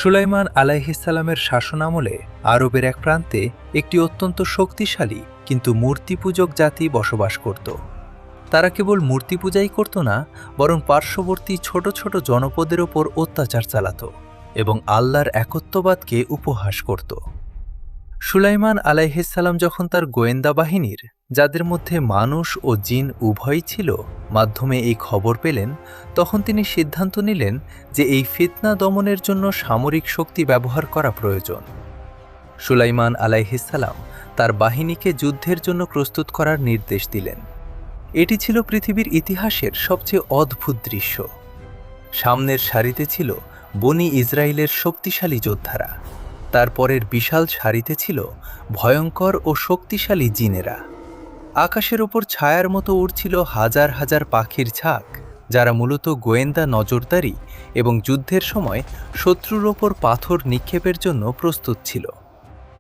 সুলাইমান আলাইহিসসালামের শাসনামলে আরবের এক প্রান্তে একটি অত্যন্ত শক্তিশালী কিন্তু মূর্তিপূজক জাতি বসবাস করত। তারা কেবল মূর্তি পূজাই করত না, বরং পার্শ্ববর্তী ছোট ছোট জনপদের ওপর অত্যাচার চালাত এবং আল্লাহর একত্ববাদকে উপহাস করত। সুলাইমান আলাইহিসসালাম যখন তার গোয়েন্দা বাহিনীর, যাদের মধ্যে মানুষ ও জিন উভয়ই ছিল, মাধ্যমে এই খবর পেলেন, তখন তিনি সিদ্ধান্ত নিলেন যে এই ফিতনা দমনের জন্য সামরিক শক্তি ব্যবহার করা প্রয়োজন। সুলাইমান আলাইহিসসালাম তার বাহিনীকে যুদ্ধের জন্য প্রস্তুত করার নির্দেশ দিলেন। এটি ছিল পৃথিবীর ইতিহাসের সবচেয়ে অদ্ভুত দৃশ্য। সামনের সারিতে ছিল বনি ইসরায়েলের শক্তিশালী যোদ্ধারা, তারপরের বিশাল সারিতে ছিল ভয়ঙ্কর ও শক্তিশালী জিনেরা। আকাশের ওপর ছায়ার মতো উড়ছিল হাজার হাজার পাখির ঝাঁক, যারা মূলত গোয়েন্দা নজরদারি এবং যুদ্ধের সময় শত্রুর ওপর পাথর নিক্ষেপের জন্য প্রস্তুত ছিল।